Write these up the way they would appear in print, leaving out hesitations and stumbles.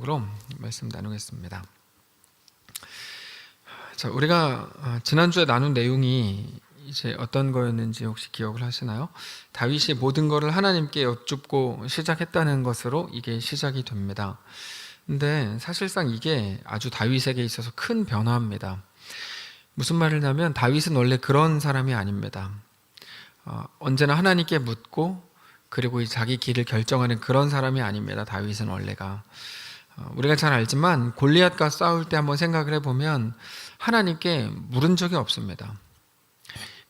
으로 말씀 나누겠습니다. 자, 우리가 지난주에 나눈 내용이 이제 어떤 거였는지 혹시 기억을 하시나요? 다윗이 모든 것을 하나님께 여쭙고 시작했다는 것으로 이게 시작이 됩니다. 근데 사실상 이게 아주 다윗에게 있어서 큰 변화입니다. 무슨 말을 하면 다윗은 원래 그런 사람이 아닙니다. 언제나 하나님께 묻고 그리고 자기 길을 결정하는 그런 사람이 아닙니다. 다윗은 원래가. 우리가 잘 알지만 골리앗과 싸울 때 한번 생각을 해보면 하나님께 물은 적이 없습니다.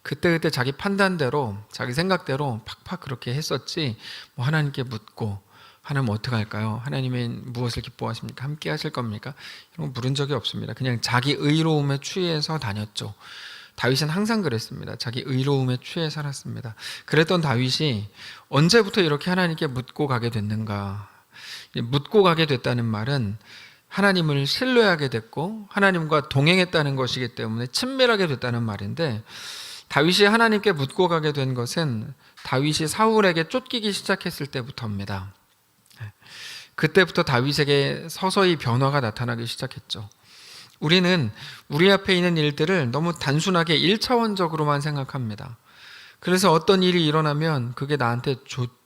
그때 자기 판단대로 자기 생각대로 팍팍 그렇게 했었지 뭐 하나님께 묻고 하나님 어떻게 할까요? 하나님이 무엇을 기뻐하십니까? 함께 하실 겁니까? 이런 거 물은 적이 없습니다. 그냥 자기 의로움에 취해서 다녔죠. 다윗은 항상 그랬습니다. 자기 의로움에 취해 살았습니다. 그랬던 다윗이 언제부터 이렇게 하나님께 묻고 가게 됐는가? 묻고 가게 됐다는 말은 하나님을 신뢰하게 됐고 하나님과 동행했다는 것이기 때문에 친밀하게 됐다는 말인데, 다윗이 하나님께 묻고 가게 된 것은 다윗이 사울에게 쫓기기 시작했을 때부터입니다. 그때부터 다윗에게 서서히 변화가 나타나기 시작했죠. 우리는 우리 앞에 있는 일들을 너무 단순하게 1차원적으로만 생각합니다. 그래서 어떤 일이 일어나면 그게 나한테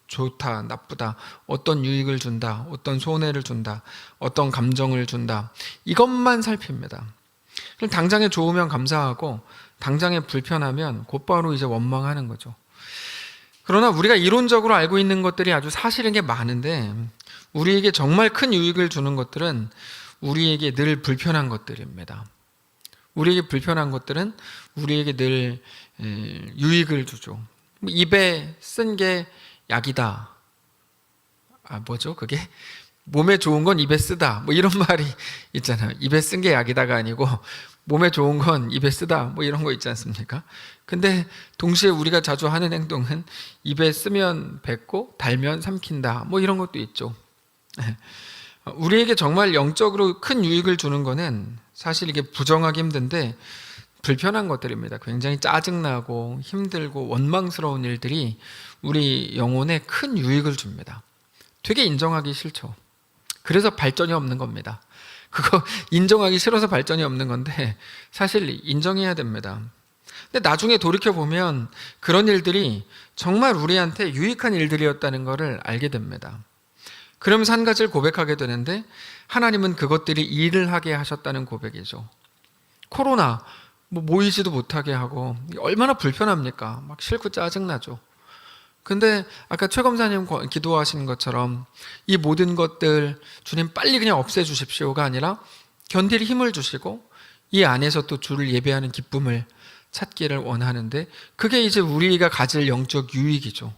좋다, 나쁘다, 어떤 유익을 준다, 어떤 손해를 준다, 어떤 감정을 준다, 이것만 살핍니다. 그럼 당장에 좋으면 감사하고 당장에 불편하면 곧바로 이제 원망하는 거죠. 그러나 우리가 이론적으로 알고 있는 것들이 아주 사실인 게 많은데, 우리에게 정말 큰 유익을 주는 것들은 우리에게 늘 불편한 것들입니다. 우리에게 불편한 것들은 우리에게 늘 유익을 주죠. 입에 쓴 게 약이다. 뭐죠? 그게 몸에 좋은 건 입에 쓰다. 뭐 이런 말이 있잖아요. 입에 쓴 게 약이다가 아니고 몸에 좋은 건 입에 쓰다. 뭐 이런 거 있지 않습니까? 근데 동시에 우리가 자주 하는 행동은 입에 쓰면 뱉고 달면 삼킨다. 뭐 이런 것도 있죠. 우리에게 정말 영적으로 큰 유익을 주는 거는 사실 이게 부정하기 힘든데 불편한 것들입니다. 굉장히 짜증나고 힘들고 원망스러운 일들이 우리 영혼에 큰 유익을 줍니다. 되게 인정하기 싫죠. 그래서 발전이 없는 겁니다. 그거 인정하기 싫어서 발전이 없는 건데 사실 인정해야 됩니다. 근데 나중에 돌이켜보면 그런 일들이 정말 우리한테 유익한 일들이었다는 것을 알게 됩니다. 그러면서 한 가지를 고백하게 되는데, 하나님은 그것들이 일을 하게 하셨다는 고백이죠. 코로나 모이지도 못하게 하고 얼마나 불편합니까? 막 싫고 짜증나죠. 근데 아까 최 검사님 기도하신 것처럼 이 모든 것들 주님 빨리 그냥 없애주십시오가 아니라 견딜 힘을 주시고 이 안에서 또 주를 예배하는 기쁨을 찾기를 원하는데, 그게 이제 우리가 가질 영적 유익이죠.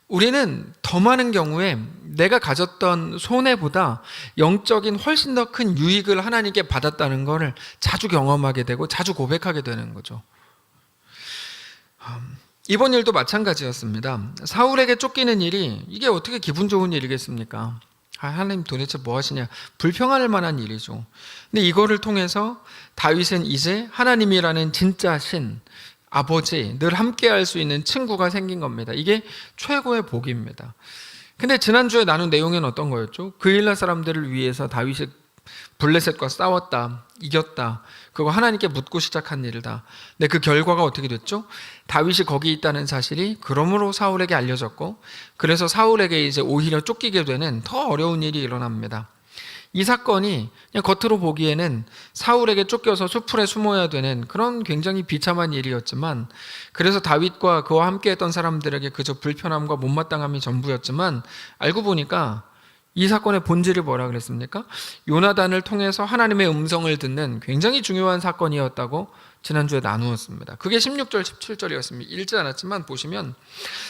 우리는 더 많은 경우에 내가 가졌던 손해보다 영적인 훨씬 더 큰 유익을 하나님께 받았다는 것을 자주 경험하게 되고 자주 고백하게 되는 거죠. 이번 일도 마찬가지였습니다. 사울에게 쫓기는 일이 이게 어떻게 기분 좋은 일이겠습니까? 하나님 도대체 뭐 하시냐, 불평할 만한 일이죠. 근데 이거를 통해서 다윗은 이제 하나님이라는 진짜 신, 아버지, 늘 함께 할 수 있는 친구가 생긴 겁니다. 이게 최고의 복입니다. 근데 지난주에 나눈 내용은 어떤 거였죠? 그일라 사람들을 위해서 다윗이 블레셋과 싸웠다, 이겼다, 그거 하나님께 묻고 시작한 일이다. 근데 그 결과가 어떻게 됐죠? 다윗이 거기 있다는 사실이 그러므로 사울에게 알려졌고, 그래서 사울에게 이제 오히려 쫓기게 되는 더 어려운 일이 일어납니다. 이 사건이 그냥 겉으로 보기에는 사울에게 쫓겨서 수풀에 숨어야 되는 그런 굉장히 비참한 일이었지만, 그래서 다윗과 그와 함께했던 사람들에게 그저 불편함과 못마땅함이 전부였지만, 알고 보니까 이 사건의 본질이 뭐라 그랬습니까? 요나단을 통해서 하나님의 음성을 듣는 굉장히 중요한 사건이었다고 지난주에 나누었습니다. 그게 16절 17절이었습니다. 읽지 않았지만 보시면,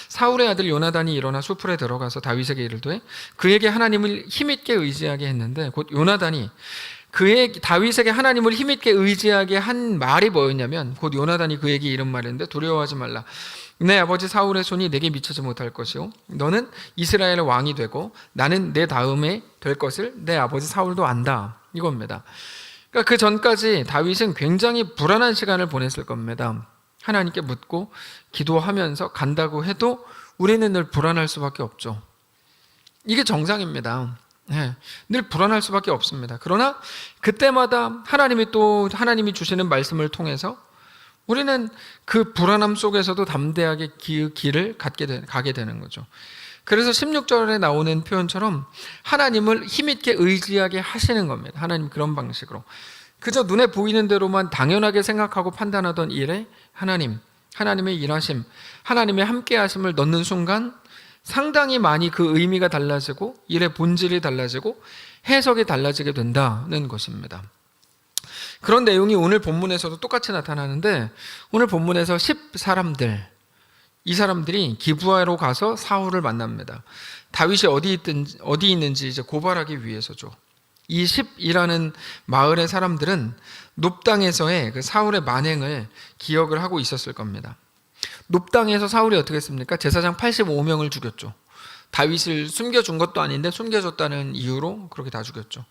사울의 아들 요나단이 일어나 수풀에 들어가서 다윗에게 이르되 그에게 하나님을 힘있게 의지하게 했는데, 곧 요나단이 다윗에게 하나님을 힘있게 의지하게 한 말이 뭐였냐면, 곧 요나단이 그에게 이런 말인데, 두려워하지 말라. 내 아버지 사울의 손이 내게 미치지 못할 것이요 너는 이스라엘의 왕이 되고 나는 내 다음에 될 것을 내 아버지 사울도 안다, 이겁니다. 그러니까 그 전까지 다윗은 굉장히 불안한 시간을 보냈을 겁니다. 하나님께 묻고 기도하면서 간다고 해도 우리는 늘 불안할 수밖에 없죠. 이게 정상입니다. 늘 불안할 수밖에 없습니다. 그러나 그때마다 하나님이 주시는 말씀을 통해서 우리는 그 불안함 속에서도 담대하게 길을 가게 되는 거죠. 그래서 16절에 나오는 표현처럼 하나님을 힘있게 의지하게 하시는 겁니다. 하나님 그런 방식으로. 그저 눈에 보이는 대로만 당연하게 생각하고 판단하던 일에 하나님의 일하심, 하나님의 함께하심을 넣는 순간 상당히 많이 그 의미가 달라지고 일의 본질이 달라지고 해석이 달라지게 된다는 것입니다. 그런 내용이 오늘 본문에서도 똑같이 나타나는데 오늘 본문에서 10사람들, 이 사람들이 기브아로 가서 사울을 만납니다. 다윗이 어디 있는지 이제 고발하기 위해서죠. 이 10이라는 마을의 사람들은 놉당에서의 그 사울의 만행을 기억을 하고 있었을 겁니다. 놉당에서 사울이 어떻게 했습니까? 제사장 85명을 죽였죠. 다윗을 숨겨준 것도 아닌데 숨겨줬다는 이유로 그렇게 다 죽였죠.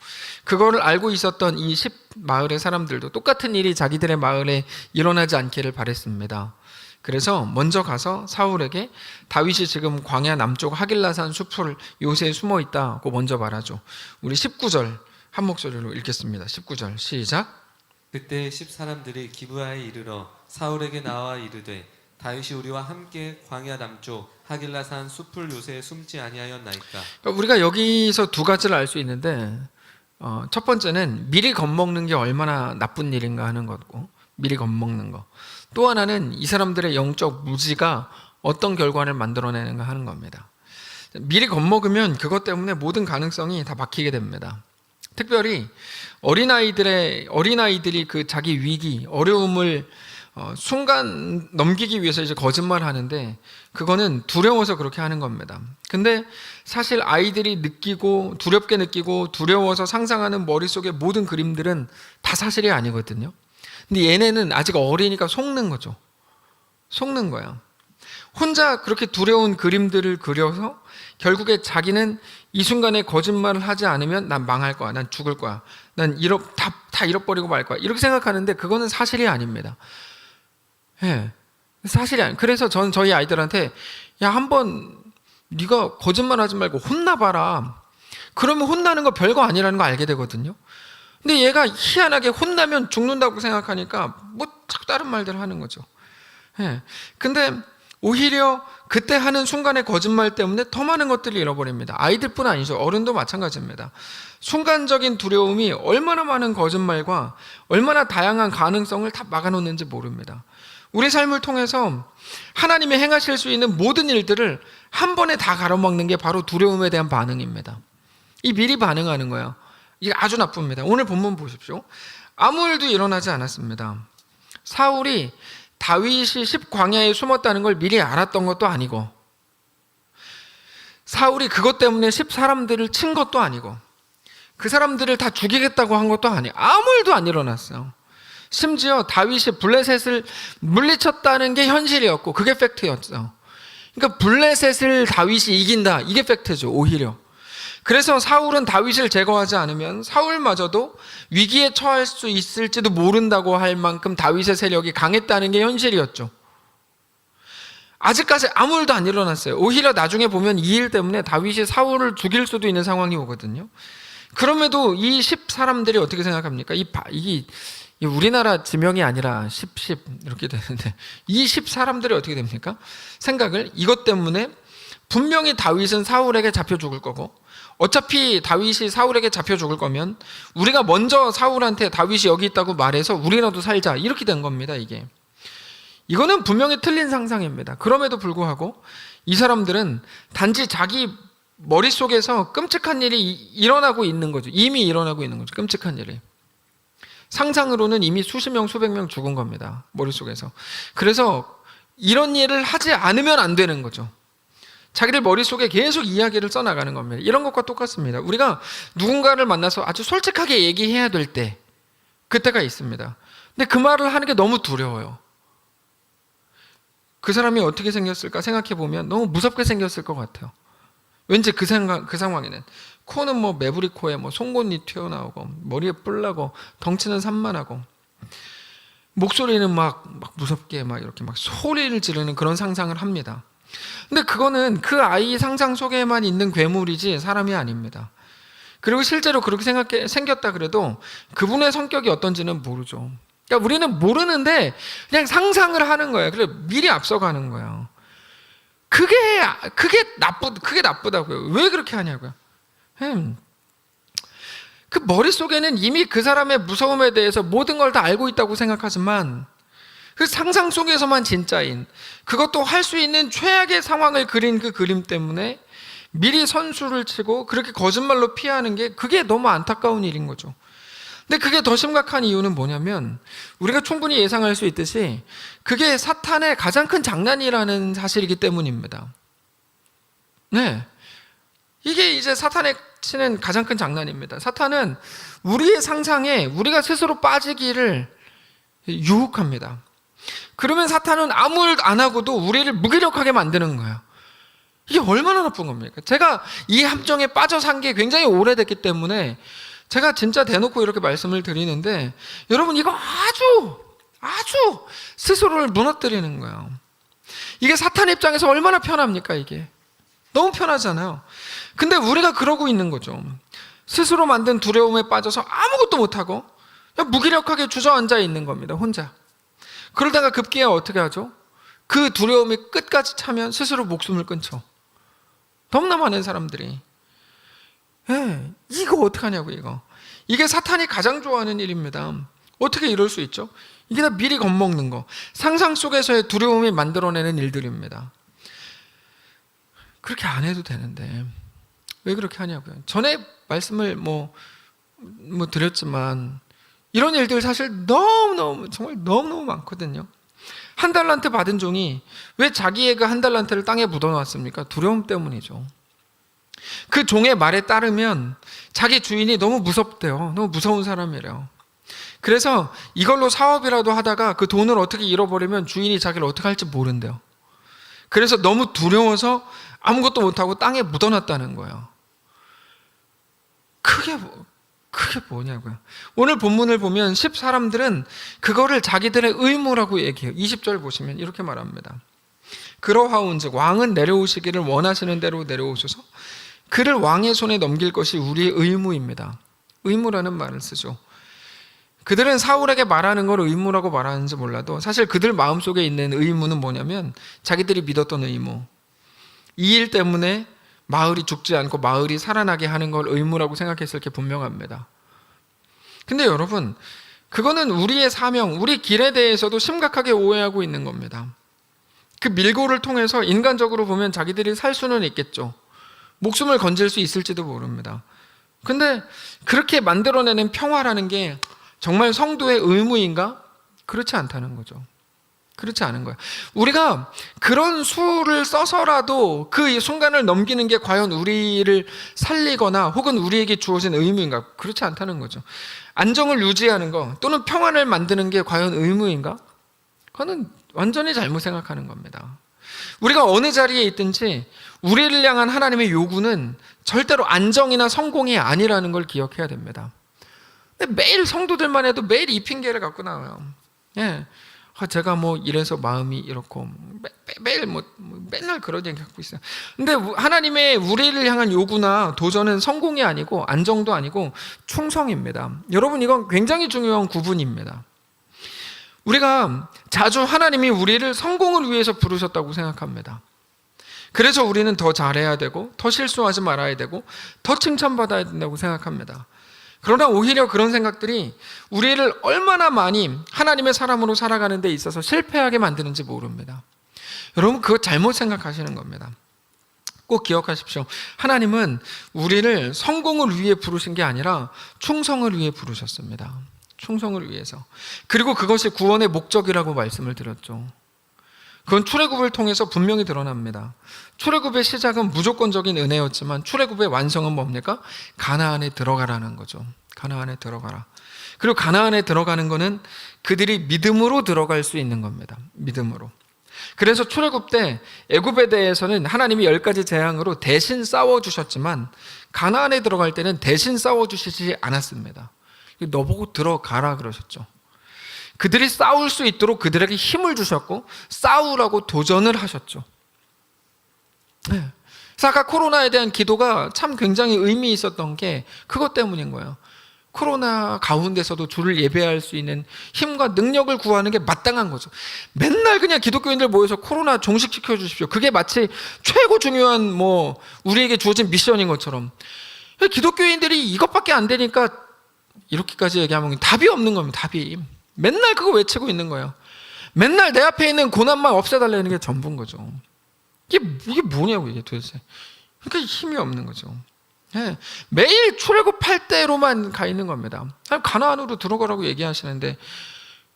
그거를 알고 있었던 이 10 마을의 사람들도 똑같은 일이 자기들의 마을에 일어나지 않기를 바랬습니다. 그래서 먼저 가서 사울에게 다윗이 지금 광야 남쪽 하길라산 숲을 요새에 숨어 있다고 먼저 말하죠. 우리 19절 한 목소리로 읽겠습니다. 19절 시작. 그때 10사람들이 기브아에 이르러 사울에게 나와 이르되 다윗이 우리와 함께 광야 남쪽 하길라산 숲을 요새에 숨지 아니하였나이까. 우리가 여기서 두 가지를 알 수 있는데 첫 번째는 미리 겁먹는 게 얼마나 나쁜 일인가 하는 거고, 미리 겁먹는 거. 또 하나는 이 사람들의 영적 무지가 어떤 결과를 만들어내는가 하는 겁니다. 미리 겁먹으면 그것 때문에 모든 가능성이 다 막히게 됩니다. 특별히 어린아이들이 그 자기 위기, 어려움을 순간 넘기기 위해서 이제 거짓말 하는데 그거는 두려워서 그렇게 하는 겁니다. 근데 사실 아이들이 두렵게 느끼고 두려워서 상상하는 머릿속의 모든 그림들은 다 사실이 아니거든요. 근데 얘네는 아직 어리니까 속는 거죠. 속는 거야. 혼자 그렇게 두려운 그림들을 그려서 결국에 자기는 이 순간에 거짓말을 하지 않으면 난 망할 거야, 난 죽을 거야, 난 다 잃어버리고 말 거야, 이렇게 생각하는데 그거는 사실이 아닙니다. 사실이 아니에요. 그래서 저는 저희 아이들한테 한번 네가 거짓말하지 말고 혼나봐라. 그러면 혼나는 거 별거 아니라는 거 알게 되거든요. 근데 얘가 희한하게 혼나면 죽는다고 생각하니까 자꾸 다른 말들을 하는 거죠. 근데 오히려 그때 하는 순간의 거짓말 때문에 더 많은 것들을 잃어버립니다. 아이들뿐 아니죠. 어른도 마찬가지입니다. 순간적인 두려움이 얼마나 많은 거짓말과 얼마나 다양한 가능성을 다 막아놓는지 모릅니다. 우리 삶을 통해서 하나님이 행하실 수 있는 모든 일들을 한 번에 다 가로막는 게 바로 두려움에 대한 반응입니다. 이 미리 반응하는 거예요. 이게 아주 나쁩니다. 오늘 본문 보십시오. 아무 일도 일어나지 않았습니다. 사울이 다윗이 10광야에 숨었다는 걸 미리 알았던 것도 아니고, 사울이 그것 때문에 10사람들을 친 것도 아니고, 그 사람들을 다 죽이겠다고 한 것도 아니고, 아무 일도 안 일어났어요. 심지어 다윗이 블레셋을 물리쳤다는 게 현실이었고 그게 팩트였죠. 그러니까 블레셋을 다윗이 이긴다, 이게 팩트죠. 오히려 그래서 사울은 다윗을 제거하지 않으면 사울마저도 위기에 처할 수 있을지도 모른다고 할 만큼 다윗의 세력이 강했다는 게 현실이었죠. 아직까지 아무 일도 안 일어났어요. 오히려 나중에 보면 이 일 때문에 다윗이 사울을 죽일 수도 있는 상황이 오거든요. 그럼에도 이 10사람들이 어떻게 생각합니까? 이게 우리나라 지명이 아니라 10 이렇게 되는데 이 10사람들이 어떻게 됩니까? 생각을, 이것 때문에 분명히 다윗은 사울에게 잡혀 죽을 거고, 어차피 다윗이 사울에게 잡혀 죽을 거면 우리가 먼저 사울한테 다윗이 여기 있다고 말해서 우리라도 살자, 이렇게 된 겁니다. 이거는 분명히 틀린 상상입니다. 그럼에도 불구하고 이 사람들은 단지 자기 머릿속에서 끔찍한 일이 일어나고 있는 거죠. 이미 일어나고 있는 거죠. 끔찍한 일이. 상상으로는 이미 수십 명, 수백 명 죽은 겁니다. 머릿속에서. 그래서 이런 일을 하지 않으면 안 되는 거죠. 자기들 머릿속에 계속 이야기를 써나가는 겁니다. 이런 것과 똑같습니다. 우리가 누군가를 만나서 아주 솔직하게 얘기해야 될 때, 그때가 있습니다. 근데 그 말을 하는 게 너무 두려워요. 그 사람이 어떻게 생겼을까 생각해보면 너무 무섭게 생겼을 것 같아요. 왠지 그 상황에는 코는 매부리 코에 송곳니 튀어나오고, 머리에 뿔 나고, 덩치는 산만하고, 목소리는 막 무섭게 이렇게 소리를 지르는 그런 상상을 합니다. 근데 그거는 그 아이 상상 속에만 있는 괴물이지 사람이 아닙니다. 그리고 실제로 그렇게 생겼다 그래도 그분의 성격이 어떤지는 모르죠. 그러니까 우리는 모르는데 그냥 상상을 하는 거예요. 그래서 미리 앞서가는 거예요. 그게 나쁘다고요. 왜 그렇게 하냐고요. 그 머릿속에는 이미 그 사람의 무서움에 대해서 모든 걸 다 알고 있다고 생각하지만 그 상상 속에서만 진짜인, 그것도 할 수 있는 최악의 상황을 그린 그 그림 때문에 미리 선수를 치고 그렇게 거짓말로 피하는 게, 그게 너무 안타까운 일인 거죠. 근데 그게 더 심각한 이유는 뭐냐면, 우리가 충분히 예상할 수 있듯이 그게 사탄의 가장 큰 장난이라는 사실이기 때문입니다. 네, 이게 이제 사탄의 치는 가장 큰 장난입니다. 사탄은 우리의 상상에 우리가 스스로 빠지기를 유혹합니다. 그러면 사탄은 아무 일 안 하고도 우리를 무기력하게 만드는 거예요. 이게 얼마나 나쁜 겁니까? 제가 이 함정에 빠져 산 게 굉장히 오래됐기 때문에 제가 진짜 대놓고 이렇게 말씀을 드리는데, 여러분, 이거 아주 스스로를 무너뜨리는 거예요. 이게 사탄 입장에서 얼마나 편합니까? 이게 너무 편하잖아요. 근데 우리가 그러고 있는 거죠. 스스로 만든 두려움에 빠져서 아무것도 못하고 그냥 무기력하게 주저앉아 있는 겁니다, 혼자. 그러다가 급기야 어떻게 하죠? 그 두려움이 끝까지 차면 스스로 목숨을 끊죠. 너무나 많은 사람들이. 이거 어떡하냐고, 이거. 이게 사탄이 가장 좋아하는 일입니다. 어떻게 이럴 수 있죠? 이게 다 미리 겁먹는 거, 상상 속에서의 두려움이 만들어내는 일들입니다. 그렇게 안 해도 되는데 왜 그렇게 하냐고요. 전에 말씀을 드렸지만 이런 일들 사실 정말 너무너무 많거든요. 한 달란트 받은 종이 왜 자기의 그 한 달란트를 땅에 묻어놨습니까? 두려움 때문이죠. 그 종의 말에 따르면 자기 주인이 너무 무섭대요. 너무 무서운 사람이래요. 그래서 이걸로 사업이라도 하다가 그 돈을 어떻게 잃어버리면 주인이 자기를 어떻게 할지 모른대요. 그래서 너무 두려워서 아무것도 못하고 땅에 묻어놨다는 거예요. 그게 뭐냐고요. 오늘 본문을 보면 10사람들은 그거를 자기들의 의무라고 얘기해요. 20절 보시면 이렇게 말합니다. 그러하온즉 왕은 내려오시기를 원하시는 대로 내려오셔서 그를 왕의 손에 넘길 것이 우리의 의무입니다. 의무라는 말을 쓰죠. 그들은 사울에게 말하는 걸 의무라고 말하는지 몰라도 사실 그들 마음속에 있는 의무는 뭐냐면 자기들이 믿었던 의무, 이 일 때문에 마을이 죽지 않고 마을이 살아나게 하는 걸 의무라고 생각했을 게 분명합니다. 근데 여러분, 그거는 우리의 사명, 우리 길에 대해서도 심각하게 오해하고 있는 겁니다. 그 밀고를 통해서 인간적으로 보면 자기들이 살 수는 있겠죠. 목숨을 건질 수 있을지도 모릅니다. 근데 그렇게 만들어내는 평화라는 게 정말 성도의 의무인가? 그렇지 않다는 거죠. 그렇지 않은 거예요. 우리가 그런 수를 써서라도 그 순간을 넘기는 게 과연 우리를 살리거나 혹은 우리에게 주어진 의무인가? 그렇지 않다는 거죠. 안정을 유지하는 거 또는 평안을 만드는 게 과연 의무인가? 그거는 완전히 잘못 생각하는 겁니다. 우리가 어느 자리에 있든지 우리를 향한 하나님의 요구는 절대로 안정이나 성공이 아니라는 걸 기억해야 됩니다. 근데 매일 성도들만 해도 매일 이 핑계를 갖고 나와요. 제가 이래서 마음이 이렇고 매일 맨날 그런 얘기 갖고 있어요. 근데 하나님의 우리를 향한 요구나 도전은 성공이 아니고 안정도 아니고 충성입니다. 여러분, 이건 굉장히 중요한 구분입니다. 우리가 자주 하나님이 우리를 성공을 위해서 부르셨다고 생각합니다. 그래서 우리는 더 잘해야 되고 더 실수하지 말아야 되고 더 칭찬받아야 된다고 생각합니다. 그러나 오히려 그런 생각들이 우리를 얼마나 많이 하나님의 사람으로 살아가는 데 있어서 실패하게 만드는지 모릅니다. 여러분, 그거 잘못 생각하시는 겁니다. 꼭 기억하십시오. 하나님은 우리를 성공을 위해 부르신 게 아니라 충성을 위해 부르셨습니다. 충성을 위해서. 그리고 그것이 구원의 목적이라고 말씀을 드렸죠. 그건 출애굽을 통해서 분명히 드러납니다. 출애굽의 시작은 무조건적인 은혜였지만 출애굽의 완성은 뭡니까? 가나안에 들어가라는 거죠. 가나안에 들어가라. 그리고 가나안에 들어가는 거는 그들이 믿음으로 들어갈 수 있는 겁니다. 믿음으로. 그래서 출애굽 때 애굽에 대해서는 하나님이 10가지 재앙으로 대신 싸워주셨지만 가나안에 들어갈 때는 대신 싸워주시지 않았습니다. 너보고 들어가라 그러셨죠. 그들이 싸울 수 있도록 그들에게 힘을 주셨고 싸우라고 도전을 하셨죠. 그래서 아까 코로나에 대한 기도가 참 굉장히 의미 있었던 게 그것 때문인 거예요. 코로나 가운데서도 주를 예배할 수 있는 힘과 능력을 구하는 게 마땅한 거죠. 맨날 그냥 기독교인들 모여서 코로나 종식시켜 주십시오. 그게 마치 최고 중요한 우리에게 주어진 미션인 것처럼. 기독교인들이 이것밖에 안 되니까 이렇게까지 얘기하면 답이 없는 겁니다. 답이. 맨날 그거 외치고 있는 거예요. 맨날 내 앞에 있는 고난만 없애달라는 게 전부인 거죠. 이게 뭐냐고 이게 도대체. 그러니까 힘이 없는 거죠. 네. 매일 출애굽할 때로만 가 있는 겁니다. 가나안으로 들어가라고 얘기하시는데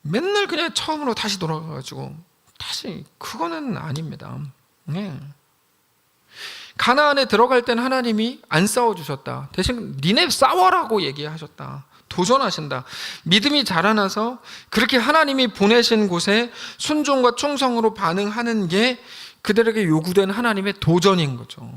맨날 그냥 처음으로 다시 돌아가가지고 다시 그거는 아닙니다. 네. 가나안에 들어갈 때는 하나님이 안 싸워주셨다. 대신 니네 싸워라고 얘기하셨다. 도전하신다. 믿음이 자라나서 그렇게 하나님이 보내신 곳에 순종과 충성으로 반응하는 게 그들에게 요구된 하나님의 도전인 거죠.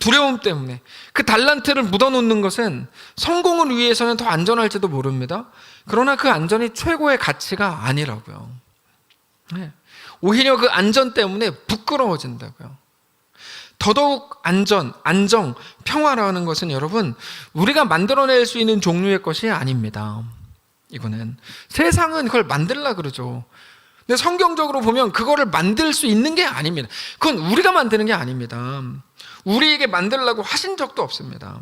두려움 때문에 그 달란트를 묻어놓는 것은 성공을 위해서는 더 안전할지도 모릅니다. 그러나 그 안전이 최고의 가치가 아니라고요. 네. 오히려 그 안전 때문에 부끄러워진다고요. 더더욱 안전, 안정, 평화라는 것은 여러분 우리가 만들어낼 수 있는 종류의 것이 아닙니다. 이거는 세상은 그걸 만들라 그러죠. 근데 성경적으로 보면 그거를 만들 수 있는 게 아닙니다. 그건 우리가 만드는 게 아닙니다. 우리에게 만들라고 하신 적도 없습니다.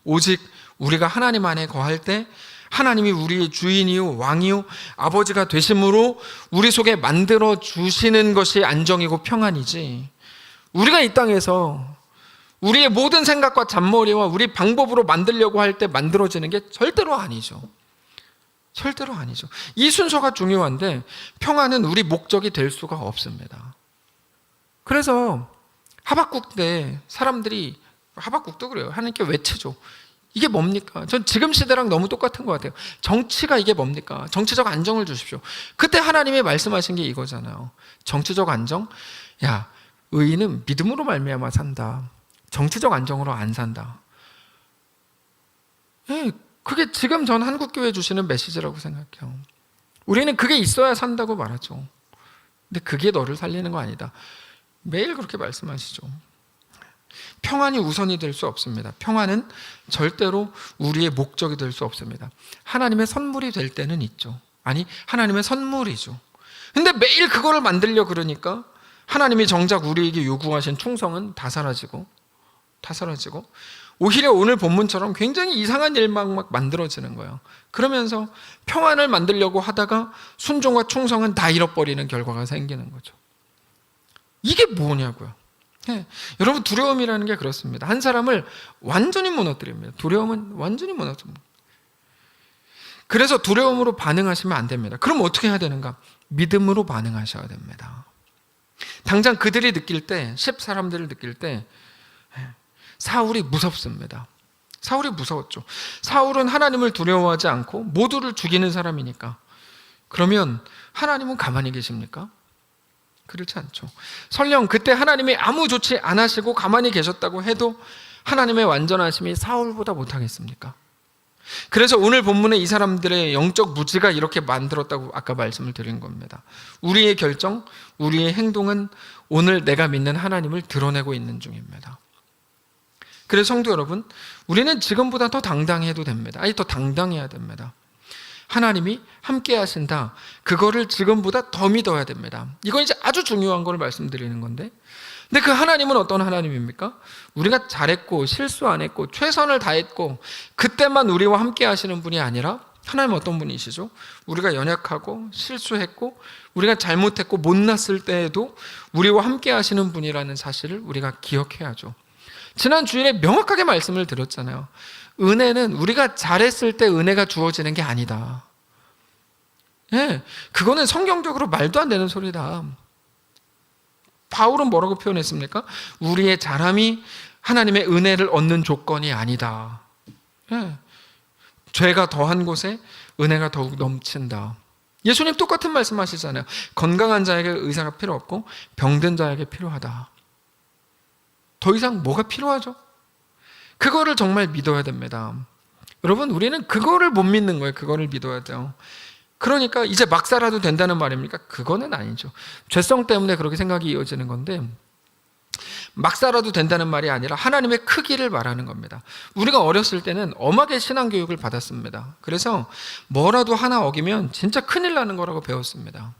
오직 우리가 하나님 안에 거할 때 하나님이 우리의 주인이요 왕이요 아버지가 되심으로 우리 속에 만들어 주시는 것이 안정이고 평안이지, 우리가 이 땅에서 우리의 모든 생각과 잔머리와 우리 방법으로 만들려고 할 때 만들어지는 게 절대로 아니죠. 절대로 아니죠. 이 순서가 중요한데 평안은 우리 목적이 될 수가 없습니다. 그래서 하박국 때 사람들이, 하박국도 그래요. 하나님께 외치죠. 이게 뭡니까? 전 지금 시대랑 너무 똑같은 것 같아요. 정치가 이게 뭡니까? 정치적 안정을 주십시오. 그때 하나님이 말씀하신 게 이거잖아요. 정치적 안정? 야, 의인은 믿음으로 말미암아 산다. 정치적 안정으로 안 산다. 예, 그게 지금 전 한국교회 주시는 메시지라고 생각해요. 우리는 그게 있어야 산다고 말하죠. 근데 그게 너를 살리는 거 아니다. 매일 그렇게 말씀하시죠. 평안이 우선이 될 수 없습니다. 평안은 절대로 우리의 목적이 될 수 없습니다. 하나님의 선물이 될 때는 있죠. 아니, 하나님의 선물이죠. 근데 매일 그거를 만들려 그러니까 하나님이 정작 우리에게 요구하신 충성은 다 사라지고 오히려 오늘 본문처럼 굉장히 이상한 일만 막 만들어지는 거예요. 그러면서 평안을 만들려고 하다가 순종과 충성은 다 잃어버리는 결과가 생기는 거죠. 이게 뭐냐고요. 네. 여러분, 두려움이라는 게 그렇습니다. 한 사람을 완전히 무너뜨립니다. 두려움은 완전히 무너뜨립니다. 그래서 두려움으로 반응하시면 안 됩니다. 그럼 어떻게 해야 되는가? 믿음으로 반응하셔야 됩니다. 당장 그들이 느낄 때, 10 사람들을 느낄 때 사울이 무섭습니다. 사울이 무서웠죠. 사울은 하나님을 두려워하지 않고 모두를 죽이는 사람이니까. 그러면 하나님은 가만히 계십니까? 그렇지 않죠. 설령 그때 하나님이 아무 조치 안 하시고 가만히 계셨다고 해도 하나님의 완전하심이 사울보다 못하겠습니까? 그래서 오늘 본문에 이 사람들의 영적 무지가 이렇게 만들었다고 아까 말씀을 드린 겁니다. 우리의 결정, 우리의 행동은 오늘 내가 믿는 하나님을 드러내고 있는 중입니다. 그래서 성도 여러분, 우리는 지금보다 더 당당해도 됩니다. 아니, 더 당당해야 됩니다. 하나님이 함께 하신다. 그거를 지금보다 더 믿어야 됩니다. 이건 이제 아주 중요한 걸 말씀드리는 건데, 근데 그 하나님은 어떤 하나님입니까? 우리가 잘했고 실수 안 했고 최선을 다했고 그때만 우리와 함께 하시는 분이 아니라, 하나님은 어떤 분이시죠? 우리가 연약하고 실수했고 우리가 잘못했고 못났을 때에도 우리와 함께 하시는 분이라는 사실을 우리가 기억해야죠. 지난 주일에 명확하게 말씀을 드렸잖아요. 은혜는 우리가 잘했을 때 은혜가 주어지는 게 아니다. 예, 그거는 성경적으로 말도 안 되는 소리다. 바울은 뭐라고 표현했습니까? 우리의 잘함이 하나님의 은혜를 얻는 조건이 아니다. 예, 죄가 더한 곳에 은혜가 더욱 넘친다. 예수님 똑같은 말씀 하시잖아요. 건강한 자에게 의사가 필요 없고 병든 자에게 필요하다. 더 이상 뭐가 필요하죠? 그거를 정말 믿어야 됩니다. 여러분, 우리는 그거를 못 믿는 거예요. 그거를 믿어야 돼요. 그러니까 이제 막 살아도 된다는 말입니까? 그거는 아니죠. 죄성 때문에 그렇게 생각이 이어지는 건데, 막 살아도 된다는 말이 아니라 하나님의 크기를 말하는 겁니다. 우리가 어렸을 때는 엄하게 신앙교육을 받았습니다. 그래서 뭐라도 하나 어기면 진짜 큰일 나는 거라고 배웠습니다.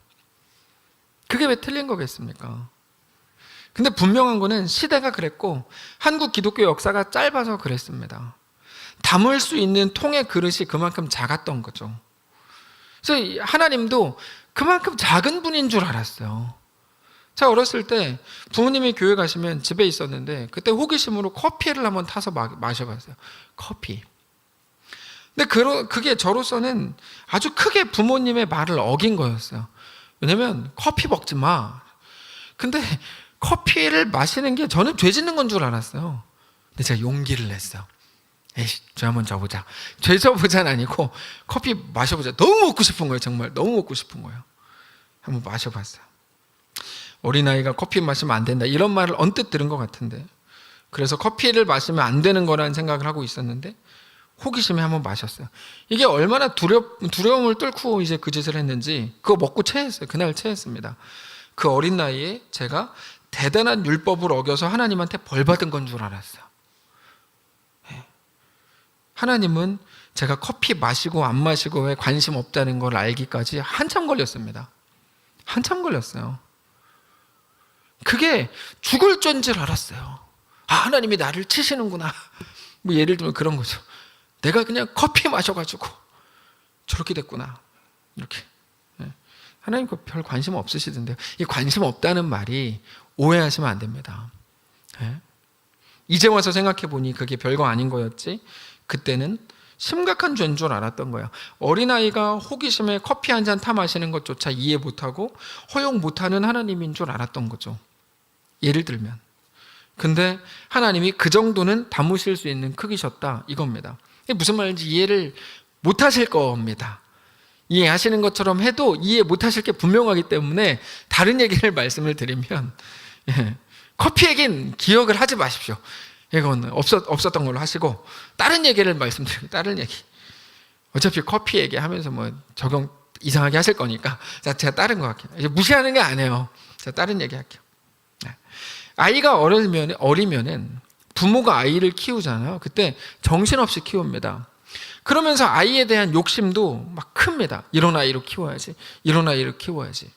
그게 왜 틀린 거겠습니까? 근데 분명한 거는 시대가 그랬고 한국 기독교 역사가 짧아서 그랬습니다. 담을 수 있는 통의 그릇이 그만큼 작았던 거죠. 그래서 하나님도 그만큼 작은 분인 줄 알았어요. 제가 어렸을 때 부모님이 교회 가시면 집에 있었는데 그때 호기심으로 커피를 한번 타서 마셔봤어요. 커피. 근데 그게 저로서는 아주 크게 부모님의 말을 어긴 거였어요. 왜냐면 커피 먹지 마. 근데 커피를 마시는 게 저는 죄 짓는 건 줄 알았어요. 근데 제가 용기를 냈어요. 에이씨, 죄 한번 져보자. 죄 져보자는 아니고 커피 마셔보자. 너무 먹고 싶은 거예요. 정말 너무 먹고 싶은 거예요. 한번 마셔봤어요. 어린아이가 커피 마시면 안 된다 이런 말을 언뜻 들은 것 같은데, 그래서 커피를 마시면 안 되는 거라는 생각을 하고 있었는데 호기심에 한번 마셨어요. 이게 얼마나 두려움을 뚫고 이제 그 짓을 했는지 그거 먹고 체했어요. 그날 체했습니다. 그 어린 나이에 제가 대단한 율법을 어겨서 하나님한테 벌 받은 건 줄 알았어요. 하나님은 제가 커피 마시고 안 마시고에 관심 없다는 걸 알기까지 한참 걸렸습니다. 한참 걸렸어요. 그게 죽을 죄인 줄 알았어요. 아, 하나님이 나를 치시는구나. 뭐 예를 들면 그런 거죠. 내가 그냥 커피 마셔가지고 저렇게 됐구나. 이렇게. 하나님 그 별 관심 없으시던데요. 이 관심 없다는 말이 오해하시면 안 됩니다. 이제 와서 생각해 보니 그게 별거 아닌 거였지 그때는 심각한 죄인 줄 알았던 거예요. 어린아이가 호기심에 커피 한 잔 타 마시는 것조차 이해 못하고 허용 못하는 하나님인 줄 알았던 거죠. 예를 들면. 근데 하나님이 그 정도는 담으실 수 있는 크기셨다 이겁니다. 이게 무슨 말인지 이해를 못하실 겁니다. 이해하시는 것처럼 해도 이해 못하실 게 분명하기 때문에 다른 얘기를 말씀을 드리면, 커피 얘기는 기억을 하지 마십시오. 이건 없었던 걸로 하시고 다른 얘기를 말씀드리고, 다른 얘기. 어차피 커피 얘기하면서 뭐 적용 이상하게 하실 거니까 제가 다른 거 할게요. 이제 무시하는 게 아니에요. 제가 다른 얘기 할게요. 아이가 어리면은 부모가 아이를 키우잖아요. 그때 정신없이 키웁니다. 그러면서 아이에 대한 욕심도 막 큽니다. 이런 아이로 키워야지, 이런 아이로 키워야지,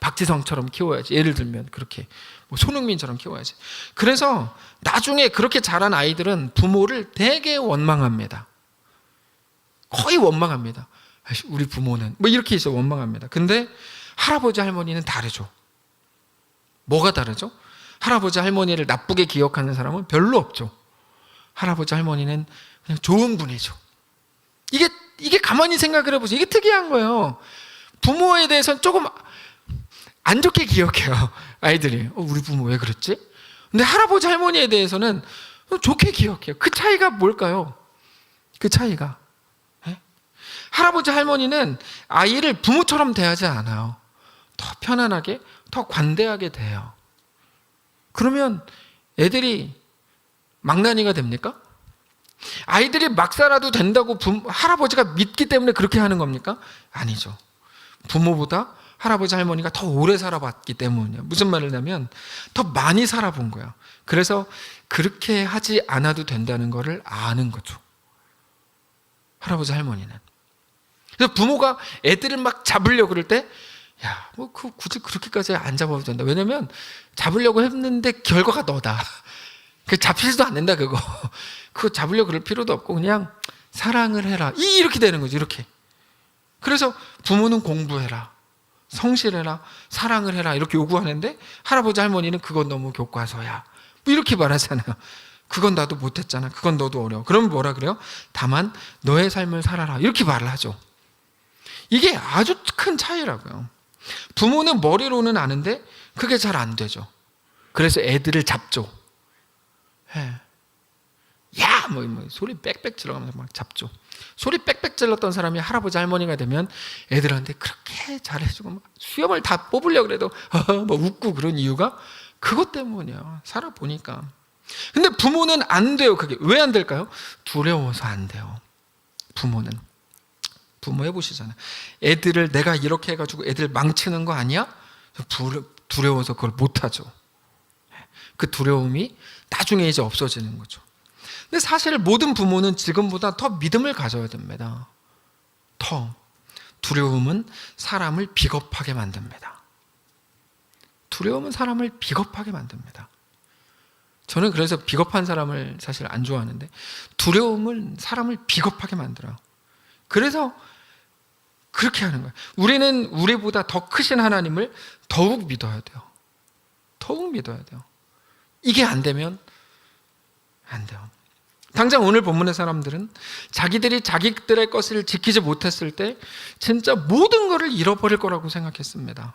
박지성처럼 키워야지, 예를 들면 그렇게 뭐 손흥민처럼 키워야지. 그래서 나중에 그렇게 자란 아이들은 부모를 되게 원망합니다. 거의 원망합니다. 우리 부모는 뭐 이렇게 있어, 원망합니다. 근데 할아버지 할머니는 다르죠. 뭐가 다르죠? 할아버지 할머니를 나쁘게 기억하는 사람은 별로 없죠. 할아버지 할머니는 그냥 좋은 분이죠. 이게 가만히 생각을 해보세요. 이게 특이한 거예요. 부모에 대해서는 조금 안 좋게 기억해요. 아이들이. 우리 부모 왜 그랬지? 근데 할아버지 할머니에 대해서는 좋게 기억해요. 그 차이가 뭘까요? 그 차이가. 할아버지 할머니는 아이를 부모처럼 대하지 않아요. 더 편안하게, 더 관대하게 대해요. 그러면 애들이 망나니가 됩니까? 아이들이 막 살아도 된다고 할아버지가 믿기 때문에 그렇게 하는 겁니까? 아니죠. 부모보다 할아버지 할머니가 더 오래 살아봤기 때문이에요. 무슨 말을 하냐면 더 많이 살아본 거예요. 그래서 그렇게 하지 않아도 된다는 것을 아는 거죠. 할아버지 할머니는. 그래서 부모가 애들을 막 잡으려고 그럴 때, 야, 뭐 굳이 그렇게까지 안 잡아도 된다. 왜냐면 잡으려고 했는데 결과가 너다. 잡히지도 않는다 그거. 그거 잡으려고 그럴 필요도 없고 그냥 사랑을 해라. 이렇게 되는 거죠. 이렇게. 그래서 부모는 공부해라, 성실해라, 사랑을 해라 이렇게 요구하는데 할아버지 할머니는 그건 너무 교과서야. 뭐 이렇게 말하잖아요. 그건 나도 못했잖아. 그건 너도 어려워. 그러면 뭐라 그래요? 다만 너의 삶을 살아라. 이렇게 말을 하죠. 이게 아주 큰 차이라고요. 부모는 머리로는 아는데 그게 잘 안 되죠. 그래서 애들을 잡죠. 야! 뭐 소리 빽빽 질러가면서 막 잡죠. 소리 빽빽 질렀던 사람이 할아버지 할머니가 되면 애들한테 그렇게 잘해주고 막 수염을 다 뽑으려고 그래도 뭐 웃고 그런 이유가 그것 때문이에요. 살아보니까. 근데 부모는 안 돼요. 그게 왜 안 될까요? 두려워서 안 돼요. 부모는. 부모 해보시잖아요. 애들을 내가 이렇게 해가지고 애들 망치는 거 아니야? 두려워서 그걸 못하죠. 그 두려움이 나중에 이제 없어지는 거죠. 근데 사실 모든 부모는 지금보다 더 믿음을 가져야 됩니다. 두려움은 사람을 비겁하게 만듭니다. 두려움은 사람을 비겁하게 만듭니다. 저는 그래서 비겁한 사람을 사실 안 좋아하는데 두려움은 사람을 비겁하게 만들어요. 그래서 그렇게 하는 거예요. 우리는 우리보다 더 크신 하나님을 더욱 믿어야 돼요. 더욱 믿어야 돼요. 이게 안 되면 안 돼요. 당장 오늘 본문의 사람들은 자기들이 자기들의 것을 지키지 못했을 때 진짜 모든 것을 잃어버릴 거라고 생각했습니다.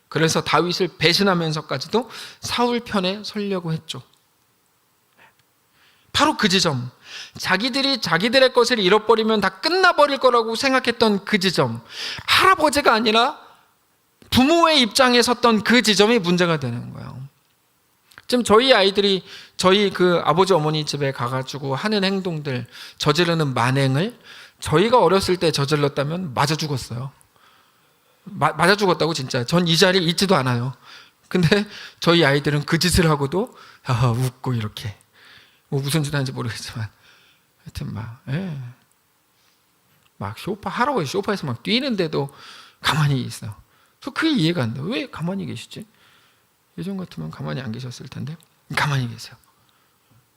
그래서 다윗을 배신하면서까지도 사울 편에 서려고 했죠. 바로 그 지점, 자기들이 자기들의 것을 잃어버리면 다 끝나버릴 거라고 생각했던 그 지점, 할아버지가 아니라 부모의 입장에 섰던 그 지점이 문제가 되는 거예요. 지금 저희 아이들이 저희 그 아버지 어머니 집에 가가지고 하는 행동들, 저지르는 만행을 저희가 어렸을 때 저질렀다면 맞아 죽었어요. 맞아 죽었다고 진짜. 전 이 자리에 있지도 않아요. 근데 저희 아이들은 그 짓을 하고도 웃고 이렇게. 뭐 무슨 짓 하는지 모르겠지만 하여튼 막 하라고 소파에서 막 뛰는데도 가만히 있어요. 저 그게 이해가 안 돼요. 왜 가만히 계시지? 예전 같으면 가만히 안 계셨을 텐데 가만히 계세요.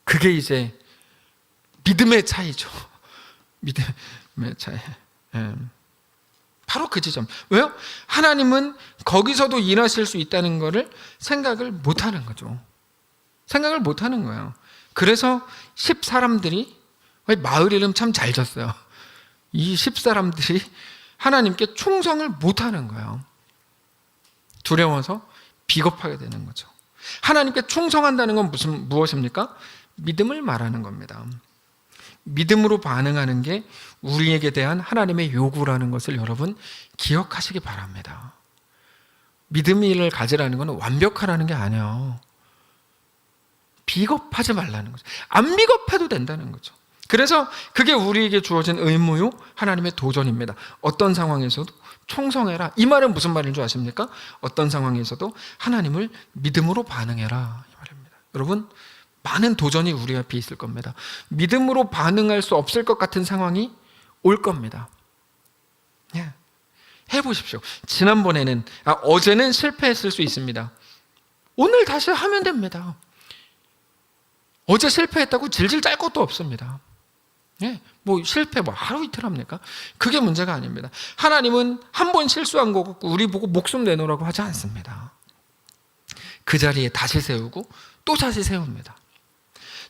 그게 이제 믿음의 차이죠. 믿음의 차이. 바로 그 지점. 왜요? 하나님은 거기서도 일하실 수 있다는 것을 생각을 못하는 거죠. 생각을 못하는 거예요. 그래서 10사람들이 마을 이름 참 잘 졌어요. 이 10사람들이 하나님께 충성을 못하는 거예요. 두려워서 비겁하게 되는 거죠. 하나님께 충성한다는 건 무엇입니까? 믿음을 말하는 겁니다. 믿음으로 반응하는 게 우리에게 대한 하나님의 요구라는 것을 여러분 기억하시기 바랍니다. 믿음을 가지라는 것은 완벽하라는 게 아니에요. 비겁하지 말라는 거죠. 안 비겁해도 된다는 거죠. 그래서 그게 우리에게 주어진 의무요 하나님의 도전입니다. 어떤 상황에서도 충성해라. 이 말은 무슨 말인 줄 아십니까? 어떤 상황에서도 하나님을 믿음으로 반응해라 이 말입니다. 여러분 많은 도전이 우리 앞에 있을 겁니다. 믿음으로 반응할 수 없을 것 같은 상황이 올 겁니다. 해보십시오. 지난번에는 어제는 실패했을 수 있습니다. 오늘 다시 하면 됩니다. 어제 실패했다고 질질 짤 것도 없습니다. 뭐 실패 하루 이틀 합니까? 그게 문제가 아닙니다. 하나님은 한 번 실수한 거 갖고 우리 보고 목숨 내놓으라고 하지 않습니다. 그 자리에 다시 세우고 또 다시 세웁니다.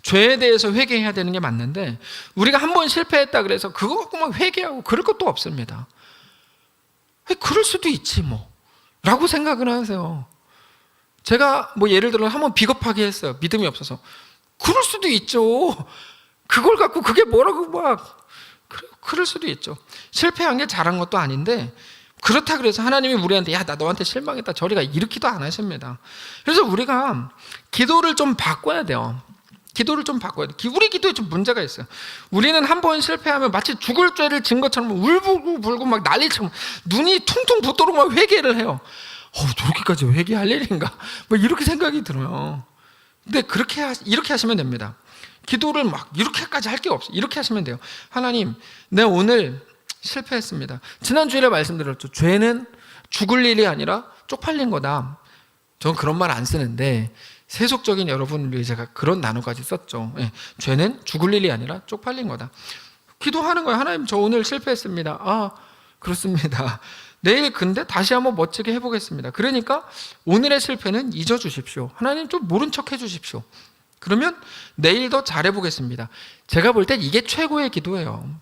죄에 대해서 회개해야 되는 게 맞는데 우리가 한 번 실패했다 그래서 그거 갖고 막 회개하고 그럴 것도 없습니다. 그럴 수도 있지 라고 생각을 하세요. 제가 예를 들어 한 번 비겁하게 했어요. 믿음이 없어서. 그럴 수도 있죠. 그걸 갖고 그게 뭐라고 그럴 수도 있죠. 실패한 게 잘한 것도 아닌데 그렇다 그래서 하나님이 우리한테 나 너한테 실망했다 저리가 이렇게도 안 하십니다. 그래서 우리가 기도를 좀 바꿔야 돼요. 기도를 좀 바꿔야 돼요. 우리 기도에 좀 문제가 있어요. 우리는 한 번 실패하면 마치 죽을 죄를 진 것처럼 울고 막 난리처럼 눈이 퉁퉁 붓도록 막 회개를 해요. 저렇게까지 회개할 일인가? 이렇게 생각이 들어요. 근데 이렇게 하시면 됩니다. 기도를 막 이렇게까지 할 게 없어요. 이렇게 하시면 돼요. 하나님, 내가 오늘 실패했습니다. 지난주에 말씀드렸죠. 죄는 죽을 일이 아니라 쪽팔린 거다. 저는 그런 말 안 쓰는데 세속적인 여러분을 위해 제가 그런 단어까지 썼죠. 죄는 죽을 일이 아니라 쪽팔린 거다. 기도하는 거예요. 하나님, 저 오늘 실패했습니다. 그렇습니다. 내일 근데 다시 한번 멋지게 해보겠습니다. 그러니까 오늘의 실패는 잊어주십시오. 하나님 좀 모른 척 해주십시오. 그러면 내일 더 잘해보겠습니다. 제가 볼 땐 이게 최고의 기도예요.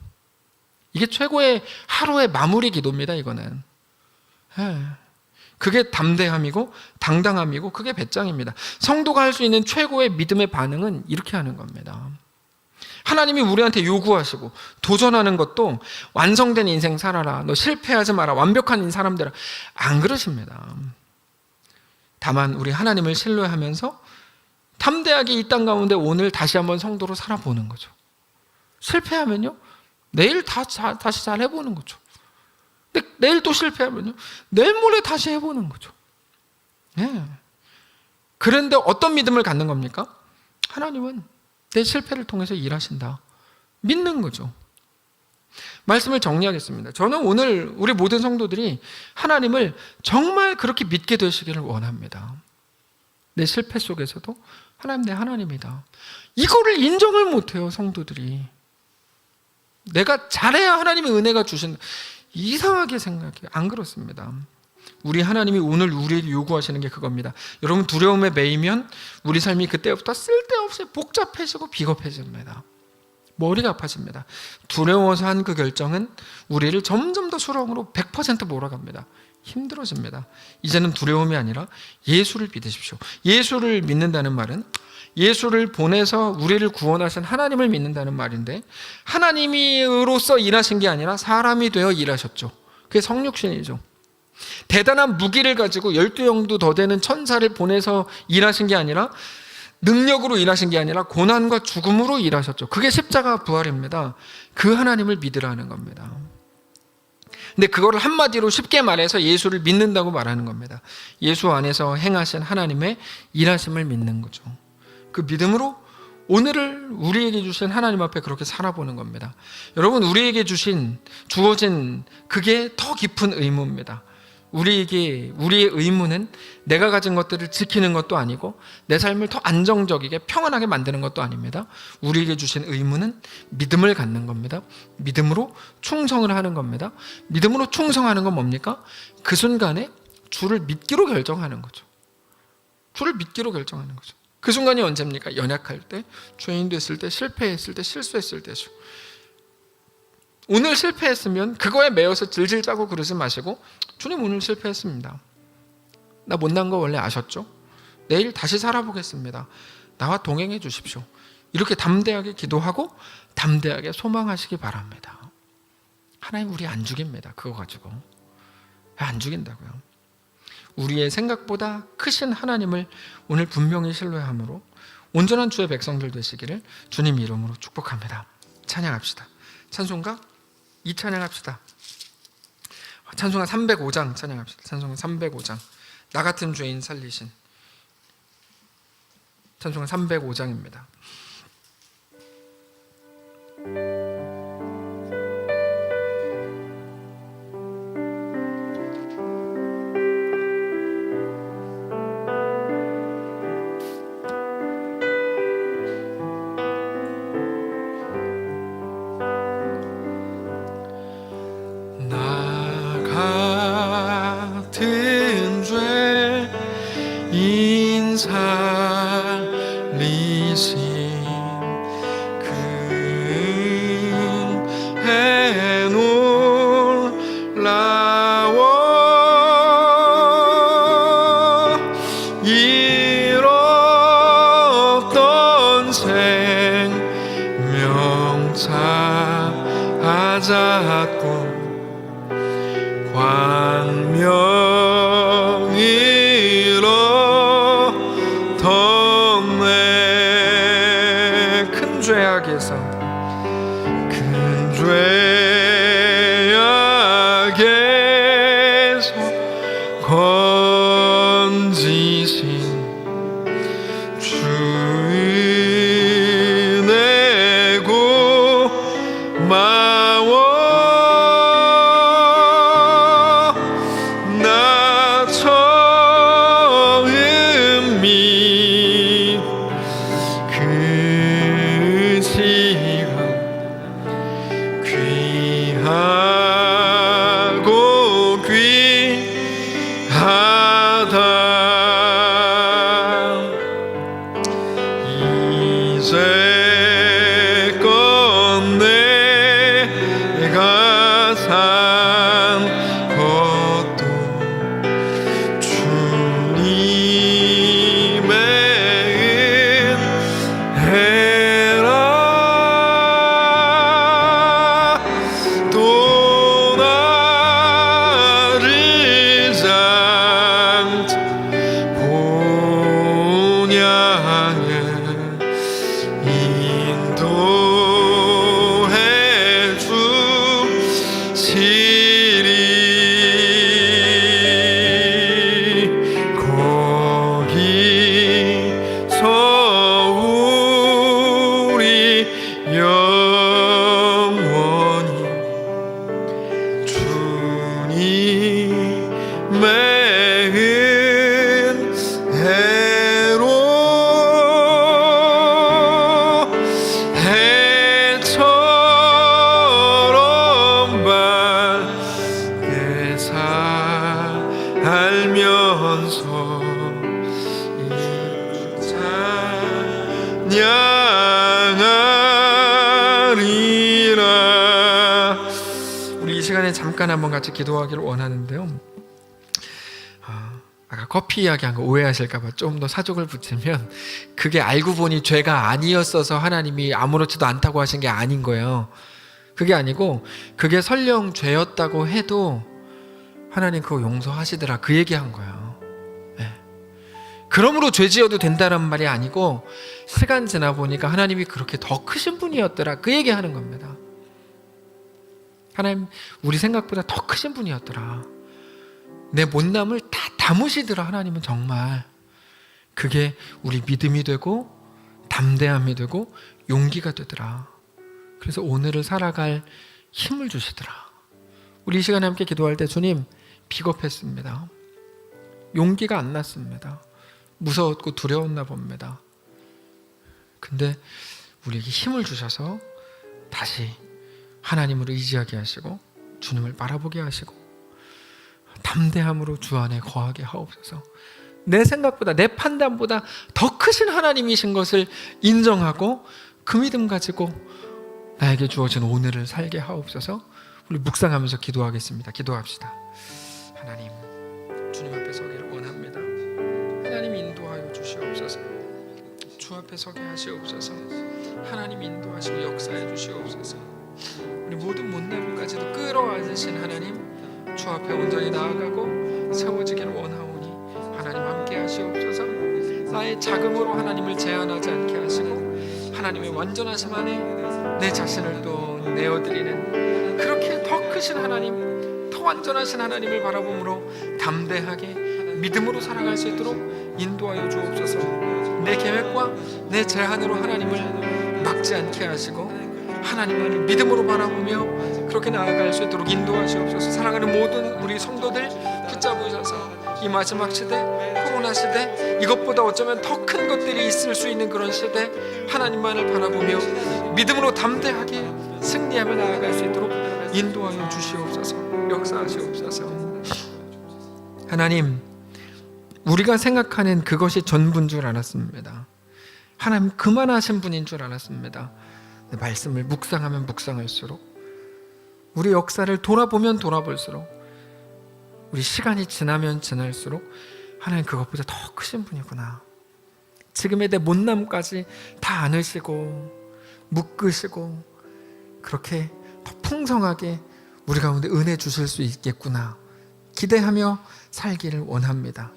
이게 최고의 하루의 마무리 기도입니다. 이거는. 그게 담대함이고 당당함이고 그게 배짱입니다. 성도가 할 수 있는 최고의 믿음의 반응은 이렇게 하는 겁니다. 하나님이 우리한테 요구하시고 도전하는 것도 완성된 인생 살아라. 너 실패하지 마라. 완벽한 사람 되라. 안 그러십니다. 다만 우리 하나님을 신뢰하면서 담대하게 이 땅 가운데 오늘 다시 한번 성도로 살아보는 거죠. 실패하면요 내일 다시 잘 해보는 거죠. 근데 내일 또 실패하면요 내일 모레 다시 해보는 거죠. 그런데 어떤 믿음을 갖는 겁니까? 하나님은 내 실패를 통해서 일하신다. 믿는 거죠. 말씀을 정리하겠습니다. 저는 오늘 우리 모든 성도들이 하나님을 정말 그렇게 믿게 되시기를 원합니다. 내 실패 속에서도 하나님 내 하나님이다. 이거를 인정을 못해요, 성도들이. 내가 잘해야 하나님의 은혜가 주신다. 이상하게 생각해요. 안 그렇습니다. 우리 하나님이 오늘 우리에게 요구하시는 게 그겁니다. 여러분, 두려움에 매이면 우리 삶이 그때부터 쓸데없이 복잡해지고 비겁해집니다. 머리가 아파집니다. 두려워서 한 그 결정은 우리를 점점 더 수렁으로 100% 몰아갑니다. 힘들어집니다. 이제는 두려움이 아니라 예수를 믿으십시오. 예수를 믿는다는 말은 예수를 보내서 우리를 구원하신 하나님을 믿는다는 말인데, 하나님으로서 일하신 게 아니라 사람이 되어 일하셨죠. 그게 성육신이죠. 대단한 무기를 가지고 12영도 더 되는 천사를 보내서 일하신 게 아니라, 능력으로 일하신 게 아니라 고난과 죽음으로 일하셨죠. 그게 십자가 부활입니다. 그 하나님을 믿으라는 겁니다. 근데 그거를 한마디로 쉽게 말해서 예수를 믿는다고 말하는 겁니다. 예수 안에서 행하신 하나님의 일하심을 믿는 거죠. 그 믿음으로 오늘을 우리에게 주신 하나님 앞에 그렇게 살아보는 겁니다. 여러분, 우리에게 주어진 그게 더 깊은 의무입니다. 우리의 의무는 내가 가진 것들을 지키는 것도 아니고 내 삶을 더 안정적이게 평안하게 만드는 것도 아닙니다. 우리에게 주신 의무는 믿음을 갖는 겁니다. 믿음으로 충성을 하는 겁니다. 믿음으로 충성하는 건 뭡니까? 그 순간에 주를 믿기로 결정하는 거죠. 주를 믿기로 결정하는 거죠. 그 순간이 언제입니까? 연약할 때, 죄인 됐을 때, 실패했을 때, 실수했을 때죠. 오늘 실패했으면 그거에 매여서 질질 짜고 그러지 마시고, 주님 오늘 실패했습니다. 나 못난 거 원래 아셨죠? 내일 다시 살아보겠습니다. 나와 동행해 주십시오. 이렇게 담대하게 기도하고 담대하게 소망하시기 바랍니다. 하나님 우리 안 죽입니다. 그거 가지고. 안 죽인다고요. 우리의 생각보다 크신 하나님을 오늘 분명히 신뢰함으로 온전한 주의 백성들 되시기를 주님 이름으로 축복합니다. 찬양합시다. 찬송가 2 찬양합시다. 찬송가 305장 찬양합시다. 찬송가 305장. 나 같은 죄인 살리신. 찬송가 305장입니다. 우리 이 시간에 잠깐 한번 같이 기도하기를 원하는데요. 아까 커피 이야기한 거 오해하실까봐 좀 더 사족을 붙이면, 그게 알고 보니 죄가 아니었어서 하나님이 아무렇지도 않다고 하신 게 아닌 거예요. 그게 아니고, 그게 설령 죄였다고 해도 하나님 그거 용서하시더라, 그 얘기한 거예요. 네. 그러므로 죄 지어도 된다는 말이 아니고, 시간 지나 보니까 하나님이 그렇게 더 크신 분이었더라, 그 얘기하는 겁니다. 하나님 우리 생각보다 더 크신 분이었더라, 내 못남을 다 담으시더라 하나님은. 정말 그게 우리 믿음이 되고 담대함이 되고 용기가 되더라. 그래서 오늘을 살아갈 힘을 주시더라. 우리 이 시간에 함께 기도할 때, 주님 비겁했습니다, 용기가 안 났습니다, 무서웠고 두려웠나 봅니다. 근데 우리에게 힘을 주셔서 다시 하나님을 의지하게 하시고 주님을 바라보게 하시고 담대함으로 주 안에 거하게 하옵소서. 내 생각보다, 내 판단보다 더 크신 하나님이신 것을 인정하고 그 믿음 가지고 나에게 주어진 오늘을 살게 하옵소서. 우리 묵상하면서 기도하겠습니다. 기도합시다. 하나님, 주님 앞에 서기를 원합니다. 하나님 인도하여 주시옵소서. 주 앞에 서게 하시옵소서. 하나님 인도하시고 역사해 주시옵소서. 우리 모든 못남까지도 끌어안으신 하나님, 주 앞에 온전히 나아가고 세워지기를 원하오니 하나님 함께 하시옵소서. 나의 자금으로 하나님을 제한하지 않게 하시고 하나님의 완전하심 안에 내 자신을 또 내어드리는, 그렇게 더 크신 하나님, 더 완전하신 하나님을 바라봄으로 담대하게 믿음으로 살아갈 수 있도록 인도하여 주옵소서. 내 계획과 내 제한으로 하나님을 막지 않게 하시고 하나님만을 믿음으로 바라보며 그렇게 나아갈 수 있도록 인도하시옵소서. 사랑하는 모든 우리 성도들 붙잡으셔서 이 마지막 시대, 코로나 시대, 이것보다 어쩌면 더 큰 것들이 있을 수 있는 그런 시대, 하나님만을 바라보며 믿음으로 담대하게 승리하며 나아갈 수 있도록 인도하여 주시옵소서. 역사하시옵소서. 하나님, 우리가 생각하는 그것이 전부인 줄 알았습니다. 하나님 그만하신 분인 줄 알았습니다. 말씀을 묵상하면 묵상할수록, 우리 역사를 돌아보면 돌아볼수록, 우리 시간이 지나면 지날수록 하나님 그것보다 더 크신 분이구나. 지금의 내 못남까지 다 안으시고 묶으시고 그렇게 더 풍성하게 우리 가운데 은혜 주실 수 있겠구나 기대하며 살기를 원합니다.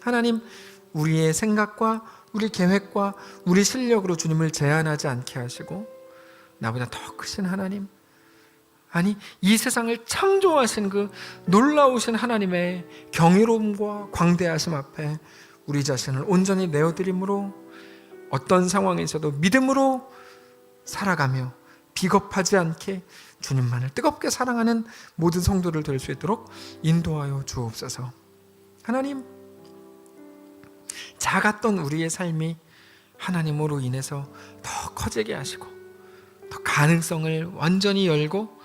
하나님, 우리의 생각과 우리 계획과 우리 실력으로 주님을 제한하지 않게 하시고 나보다 더 크신 하나님, 아니 이 세상을 창조하신 그 놀라우신 하나님의 경이로움과 광대하심 앞에 우리 자신을 온전히 내어드림으로 어떤 상황에서도 믿음으로 살아가며 비겁하지 않게 주님만을 뜨겁게 사랑하는 모든 성도를 될 수 있도록 인도하여 주옵소서. 하나님, 작았던 우리의 삶이 하나님으로 인해서 더 커지게 하시고 더 가능성을 완전히 열고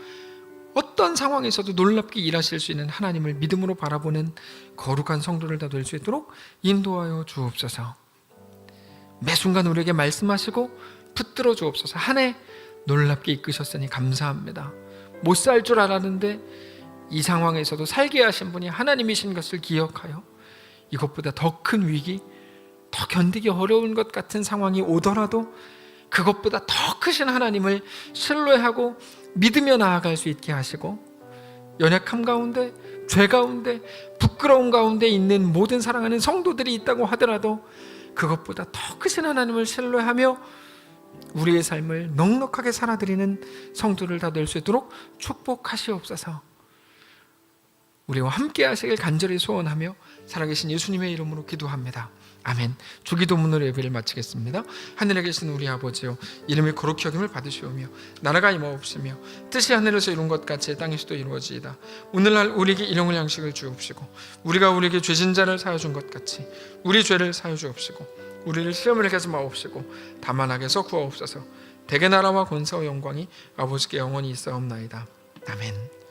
어떤 상황에서도 놀랍게 일하실 수 있는 하나님을 믿음으로 바라보는 거룩한 성도를 다 될 수 있도록 인도하여 주옵소서. 매 순간 우리에게 말씀하시고 붙들어 주옵소서. 한 해 놀랍게 이끄셨으니 감사합니다. 못 살 줄 알았는데 이 상황에서도 살게 하신 분이 하나님이신 것을 기억하여 이것보다 더 큰 위기, 더 견디기 어려운 것 같은 상황이 오더라도 그것보다 더 크신 하나님을 신뢰하고 믿으며 나아갈 수 있게 하시고, 연약함 가운데, 죄 가운데, 부끄러움 가운데 있는 모든 사랑하는 성도들이 있다고 하더라도 그것보다 더 크신 하나님을 신뢰하며 우리의 삶을 넉넉하게 살아드리는 성도를 다 될 수 있도록 축복하시옵소서. 우리와 함께 하시길 간절히 소원하며 살아계신 예수님의 이름으로 기도합니다. 아멘. 주기도문으로 예배를 마치겠습니다. 하늘에 계신 우리 아버지여, 이름이 거룩히 여김을 받으시오며 나라가 임하옵시며 뜻이 하늘에서 이룬 것 같이 땅에서도 이루어지이다. 오늘날 우리에게 일용할 양식을 주옵시고 우리가 우리에게 죄진 자를 사하여 준 것 같이 우리 죄를 사하여 주옵시고 우리를 시험을 하지 마옵시고 다만 악에서 구하옵소서. 대개 나라와 권세와 영광이 아버지께 영원히 있사옵나이다. 아멘.